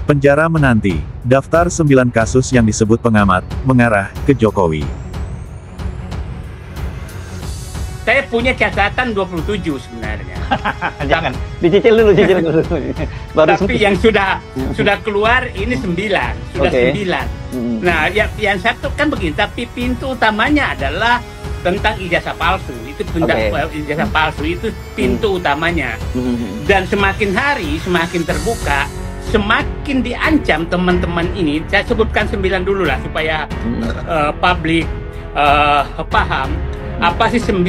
Penjara menanti. Daftar 9 kasus yang disebut pengamat, mengarah ke Jokowi. Saya punya catatan 27 sebenarnya. Jangan, dicicil dulu. Baru tapi yang sudah keluar ini 9. Sudah 9. Nah, yang satu kan begini, tapi pintu utamanya adalah tentang ijazah palsu. Itu ijazah palsu itu pintu utamanya. Dan semakin hari semakin terbuka, semakin diancam teman-teman ini. Saya sebutkan 9 dulu lah supaya publik paham apa sih 9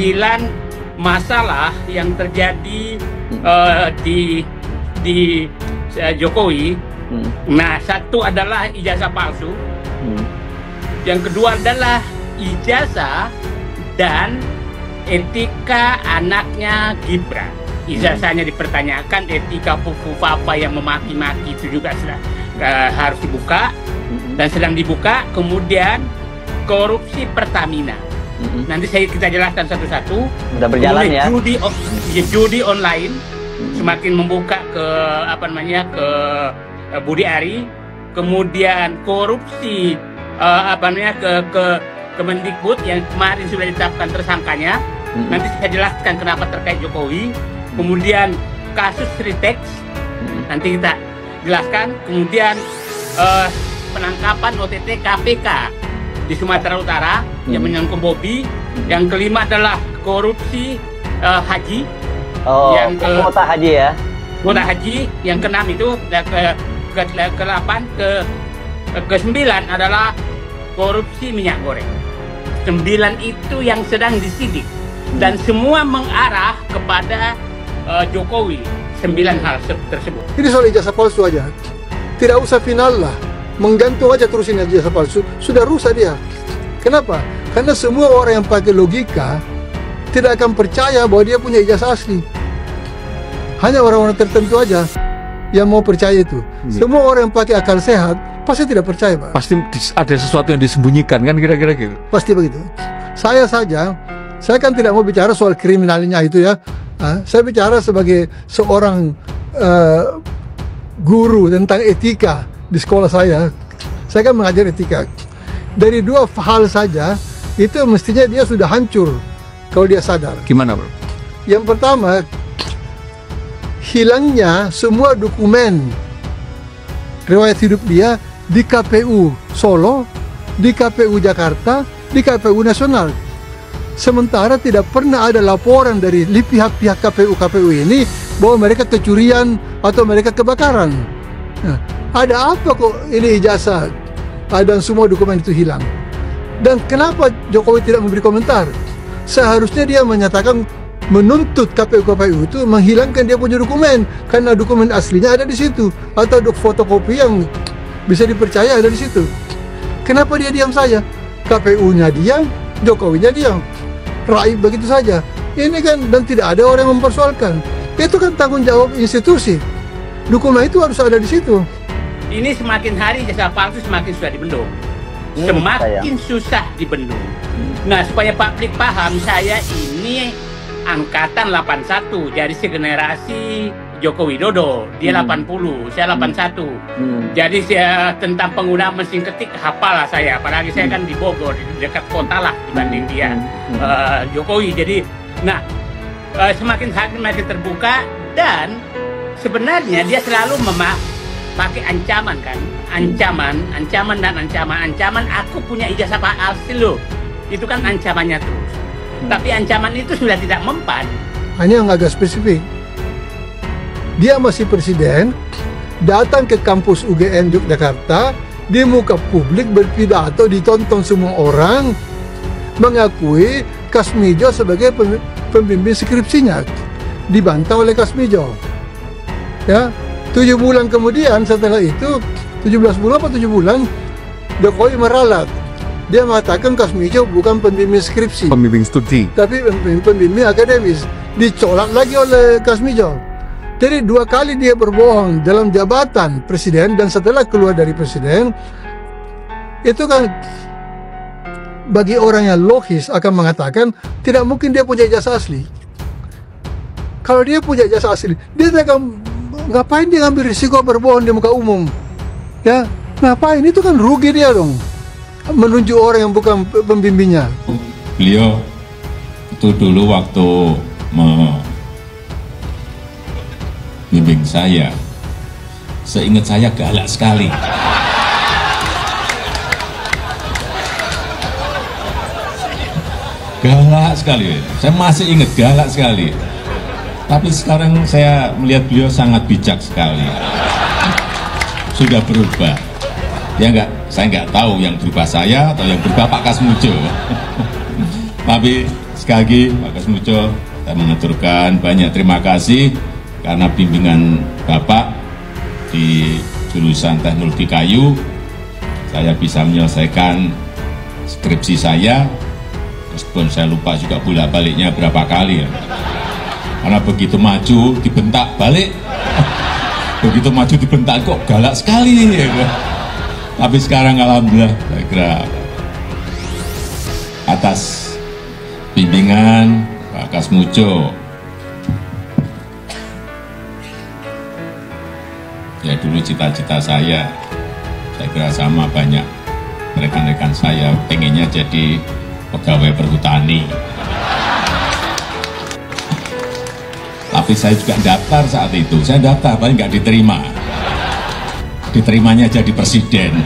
masalah yang terjadi di Jokowi. Nah, satu adalah ijazah palsu. Yang kedua adalah ijazah dan etika anaknya Gibran. Ijazahnya dipertanyakan, etika apa yang memaki-maki itu juga harus dibuka dan sedang dibuka. Kemudian korupsi Pertamina. Nanti kita jelaskan satu-satu. Udah berjalan ya. Judi online semakin membuka ke ke Budi Ari. Kemudian korupsi ke Kemendikbud yang kemarin sudah ditetapkan tersangkanya. Nanti saya jelaskan kenapa terkait Jokowi. Kemudian kasus Ritex nanti kita jelaskan. Kemudian penangkapan OTT KPK di Sumatera Utara yang menyangkut Bobi. Yang kelima adalah korupsi haji. Yang kuota haji ya. Kuota haji. Yang keenam itu ke-9 adalah korupsi minyak goreng. 9 itu yang sedang disidik dan semua mengarah kepada Jokowi. 9 hal tersebut. Ini soal ijazah palsu aja. Tidak usah final lah. Menggantung aja terus ini ijazah palsu. Sudah rusak dia. Kenapa? Karena semua orang yang pakai logika tidak akan percaya bahwa dia punya ijazah asli. Hanya orang-orang tertentu aja yang mau percaya itu. Semua orang yang pakai akal sehat pasti tidak percaya, Pak. Pasti ada sesuatu yang disembunyikan kan, kira-kira gitu. Pasti begitu. Saya kan tidak mau bicara soal kriminalnya itu ya. Saya bicara sebagai seorang guru tentang etika di sekolah saya. Saya kan mengajar etika. Dari 2 hal saja itu mestinya dia sudah hancur kalau dia sadar. Gimana, bro? Yang pertama, hilangnya semua dokumen riwayat hidup dia di KPU Solo, di KPU Jakarta, di KPU Nasional. Sementara tidak pernah ada laporan dari pihak-pihak KPU ini bahwa mereka kecurian atau mereka kebakaran. Nah, ada apa kok ini ijazah dan semua dokumen itu hilang? Dan kenapa Jokowi tidak memberi komentar? Seharusnya dia menyatakan, menuntut KPU itu menghilangkan dia punya dokumen karena dokumen aslinya ada di situ atau fotokopi yang bisa dipercaya ada di situ. Kenapa dia diam saja? KPU-nya diam, Jokowinya diam. Raib begitu saja. Ini kan, dan tidak ada orang yang mempersoalkan. Itu kan tanggung jawab institusi. Dokumen itu harus ada di situ. Ini semakin hari ijazah palsu semakin susah dibendung. Semakin susah dibendung. Nah, supaya publik paham, saya ini angkatan 81, jadi segenerasi Joko Widodo. Dia 80, saya 81. Jadi tentang penggunaan mesin ketik hafal lah saya. Apalagi saya kan di Bogor, di dekat kota lah dibanding dia Jokowi. Jadi, nah, semakin hari semakin terbuka dan sebenarnya dia selalu pakai ancaman kan, ancaman, aku punya ijazah palsu loh, itu kan ancamannya terus. Tapi ancaman itu sudah tidak mempan. Hanya yang agak spesifik. Dia masih presiden, datang ke kampus UGM Yogyakarta, di muka publik berpidato, ditonton semua orang, mengakui Kasmijo sebagai pembimbing skripsinya, dibantah oleh Kasmijo. Ya. 7 bulan kemudian setelah itu, 17 bulan atau 7 bulan, Jokowi meralat. Dia mengatakan Kasmijo bukan pembimbing skripsi, pembimbing studi, tapi pembimbing akademis. Dicolak lagi oleh Kasmijo. Jadi 2 kali dia berbohong dalam jabatan presiden dan setelah keluar dari presiden. Itu kan bagi orang yang logis akan mengatakan tidak mungkin dia punya ijazah asli. Kalau dia punya ijazah asli, dia akan ngapain dia ngambil risiko berbohong di muka umum? Ya, ngapain? Itu kan rugi dia dong. Menunjuk orang yang bukan pembimbingnya. Beliau itu dulu waktu membimbing saya, seingat saya galak sekali. Galak sekali, saya masih ingat galak sekali. Tapi sekarang saya melihat beliau sangat bijak sekali. Sudah berubah. Ya enggak, saya nggak tahu yang berubah saya atau yang berubah Pak Kasmujo. Tapi sekali lagi Pak Kasmujo, saya mengaturkan banyak terima kasih karena bimbingan Bapak di jurusan teknologi kayu, saya bisa menyelesaikan skripsi saya, meskipun saya lupa juga bolak-baliknya berapa kali ya. Karena begitu maju dibentak balik, begitu maju dibentak kok galak sekali ya. Tapi sekarang alhamdulillah saya kira atas bimbingan Pak Kasmujo, ya dulu cita-cita saya kira sama banyak rekan-rekan saya pengennya jadi pegawai perhutani. Tapi saya juga daftar saat itu, saya daftar tapi nggak diterima. Diterimanya jadi presiden.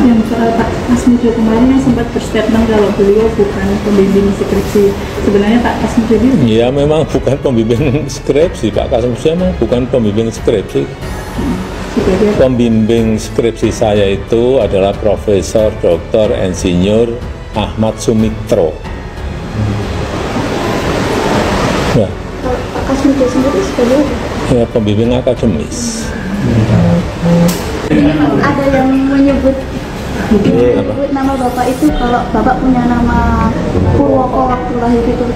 Yang Pak Kasmujo kemarin yang sempat berstatement kalau beliau bukan pembimbing skripsi. Sebenarnya Pak Kasmujo itu? Ya memang bukan pembimbing skripsi, Pak Kasmujo memang bukan pembimbing skripsi. Pembimbing skripsi saya itu adalah Profesor Dr. Insinyur Ahmad Sumitro. Nah, Pak Kasmujo sendiri sebagai ya pembimbing akademis. Ada yang menyebut nama Bapak itu kalau Bapak punya nama Purwoko waktu lahir itu.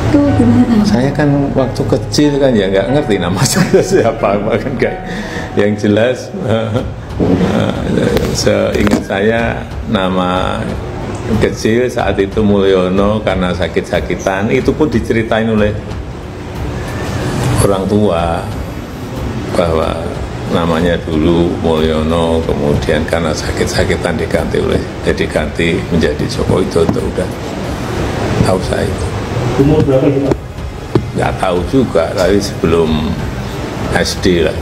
Itu gimana? Saya kan waktu kecil kan ya nggak ngerti nama saya siapa, kan kayak yang jelas seingat saya nama kecil saat itu Mulyono karena sakit-sakitan, itu pun diceritain oleh orang tua bahwa namanya dulu Mulyono, kemudian karena sakit-sakitan diganti menjadi Joko Widodo. Udah tahu saya itu. Umur berapa itu? Nggak tahu juga, tapi sebelum SD lah.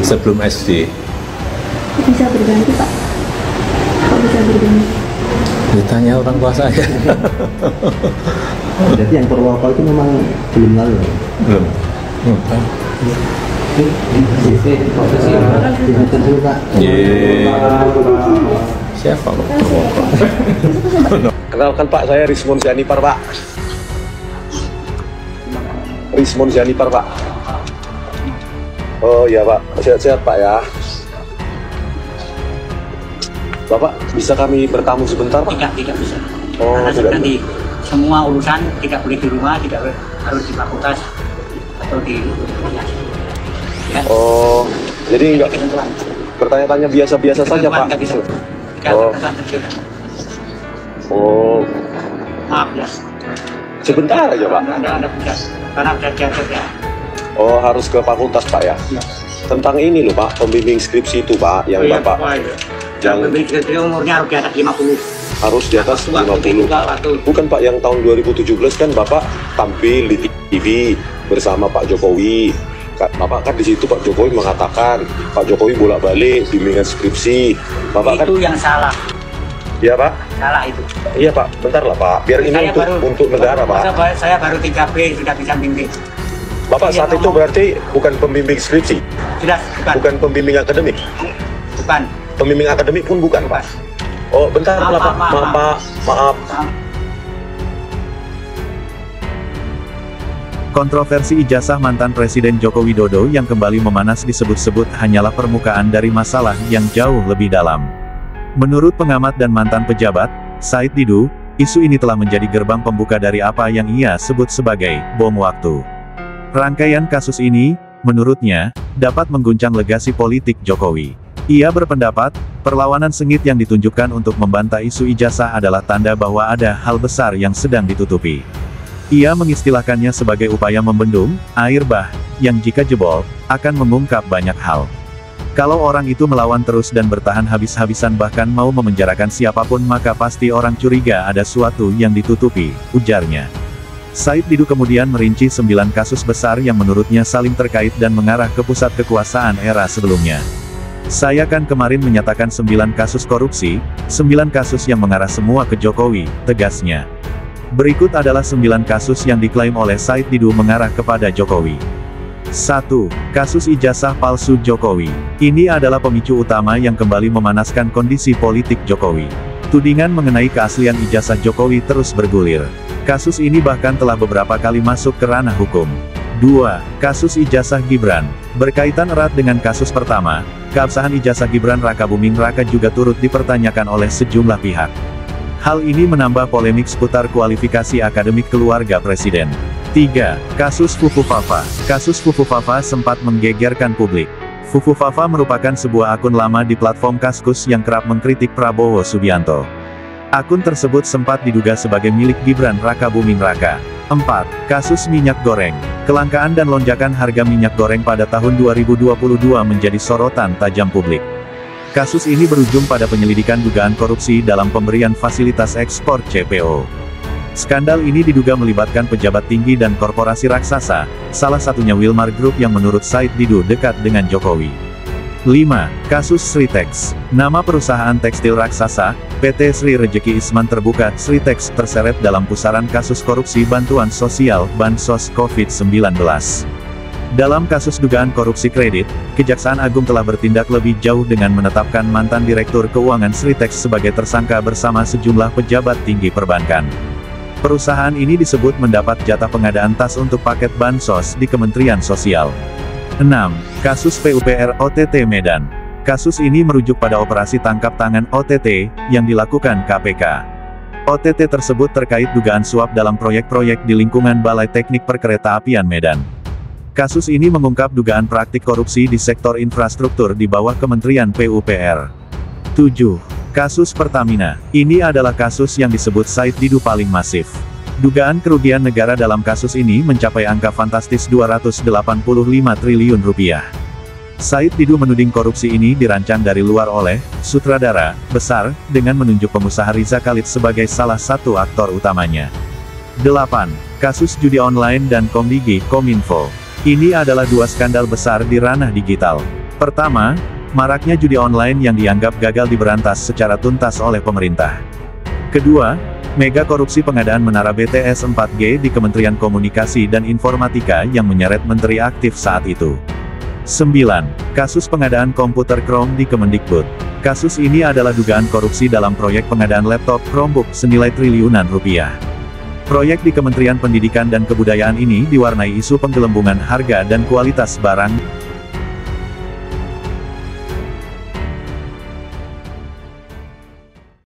Sebelum SD. Bisa berganti Pak? Kok bisa berganti? Ditanya orang tua saya. Jadi yang Purwoko itu memang belum lalu? Belum. Siapa Pak Purwoko? Kenalkan Pak, saya Rismon Sianipar Pak. Rismon Sianipar Pak. Oh iya Pak, sehat-sehat Pak ya. Bapak, bisa kami bertamu sebentar Pak? Tidak bisa. Oh, karena tidak. nanti semua urusan tidak boleh di rumah, tidak harus di fakultas atau di ya. Oh, jadi enggak bertanya-tanya biasa-biasa saja Pak? Tidak bisa. Oh. Oh, Maaf ya. sebentar aja Pak? Anda bisa, karena sudah diatur ya. Oh, harus ke fakultas Pak ya? Ya. Tentang ini loh Pak, pembimbing skripsi itu Pak, yang Iya, Bapak yang pembimbing skripsi umurnya harus di atas 50. harus di atas 50. Bukan Pak, yang tahun 2017 kan Bapak tampil di TV bersama Pak Jokowi. Bapak kan di situ Pak Jokowi mengatakan Pak Jokowi bolak-balik bimbingan skripsi. Bapak Itu kan yang salah. Iya Pak? Salah itu. Iya Pak, bentar lah Pak. Biar ini untuk negara Pak. Saya baru 3B sudah bisa bimbing. Bapak saat itu berarti bukan pembimbing skripsi? Sudah, Bukan pembimbing akademik? Bukan. Pembimbing akademik pun bukan Pak? Oh bentar lah Pak, maaf. Kontroversi ijazah mantan Presiden Joko Widodo yang kembali memanas disebut-sebut hanyalah permukaan dari masalah yang jauh lebih dalam. Menurut pengamat dan mantan pejabat, Said Didu, isu ini telah menjadi gerbang pembuka dari apa yang ia sebut sebagai bom waktu. Rangkaian kasus ini, menurutnya, dapat mengguncang legasi politik Jokowi. Ia berpendapat, perlawanan sengit yang ditunjukkan untuk membantah isu ijazah adalah tanda bahwa ada hal besar yang sedang ditutupi. Ia mengistilahkannya sebagai upaya membendung air bah yang jika jebol, akan mengungkap banyak hal. Kalau orang itu melawan terus dan bertahan habis-habisan bahkan mau memenjarakan siapapun maka pasti orang curiga ada sesuatu yang ditutupi, ujarnya. Said Didu kemudian merinci 9 kasus besar yang menurutnya saling terkait dan mengarah ke pusat kekuasaan era sebelumnya. Saya kan kemarin menyatakan 9 kasus korupsi, 9 kasus yang mengarah semua ke Jokowi, tegasnya. Berikut adalah 9 kasus yang diklaim oleh Said Didu mengarah kepada Jokowi. 1. Kasus ijazah palsu Jokowi. Ini adalah pemicu utama yang kembali memanaskan kondisi politik Jokowi. Tudingan mengenai keaslian ijazah Jokowi terus bergulir. Kasus ini bahkan telah beberapa kali masuk ke ranah hukum. 2. Kasus ijazah Gibran. Berkaitan erat dengan kasus pertama, keabsahan ijazah Gibran Rakabuming Raka juga turut dipertanyakan oleh sejumlah pihak. Hal ini menambah polemik seputar kualifikasi akademik keluarga Presiden. 3. Kasus Fufu Fafa. Kasus Fufu Fafa sempat menggegerkan publik. Fufu Fafa merupakan sebuah akun lama di platform Kaskus yang kerap mengkritik Prabowo Subianto. Akun tersebut sempat diduga sebagai milik Gibran Rakabuming Raka. 4. Kasus minyak goreng. Kelangkaan dan lonjakan harga minyak goreng pada tahun 2022 menjadi sorotan tajam publik. Kasus ini berujung pada penyelidikan dugaan korupsi dalam pemberian fasilitas ekspor CPO. Skandal ini diduga melibatkan pejabat tinggi dan korporasi raksasa, salah satunya Wilmar Group yang menurut Said Didu dekat dengan Jokowi. 5. Kasus Sritex. Nama perusahaan tekstil raksasa, PT Sri Rejeki Isman terbuka, Sritex terseret dalam pusaran kasus korupsi bantuan sosial, Bansos COVID-19. Dalam kasus dugaan korupsi kredit, Kejaksaan Agung telah bertindak lebih jauh dengan menetapkan mantan Direktur Keuangan Sritex sebagai tersangka bersama sejumlah pejabat tinggi perbankan. Perusahaan ini disebut mendapat jatah pengadaan tas untuk paket Bansos di Kementerian Sosial. 6. Kasus PUPR OTT Medan. Kasus ini merujuk pada operasi tangkap tangan OTT, yang dilakukan KPK. OTT tersebut terkait dugaan suap dalam proyek-proyek di lingkungan Balai Teknik Perkeretaapian Medan. Kasus ini mengungkap dugaan praktik korupsi di sektor infrastruktur di bawah Kementerian PUPR. 7. Kasus Pertamina. Ini adalah kasus yang disebut Said Didu paling masif. Dugaan kerugian negara dalam kasus ini mencapai angka fantastis 285 triliun rupiah. Said Didu menuding korupsi ini dirancang dari luar oleh sutradara besar, dengan menunjuk pengusaha Riza Khalid sebagai salah satu aktor utamanya. 8. Kasus judi online dan Komdigi, Kominfo. Ini adalah 2 skandal besar di ranah digital. Pertama, maraknya judi online yang dianggap gagal diberantas secara tuntas oleh pemerintah. Kedua, mega korupsi pengadaan menara BTS 4G di Kementerian Komunikasi dan Informatika yang menyeret menteri aktif saat itu. 9. Kasus pengadaan komputer Chrome di Kemendikbud. Kasus ini adalah dugaan korupsi dalam proyek pengadaan laptop Chromebook senilai triliunan rupiah. Proyek di Kementerian Pendidikan dan Kebudayaan ini diwarnai isu penggelembungan harga dan kualitas barang.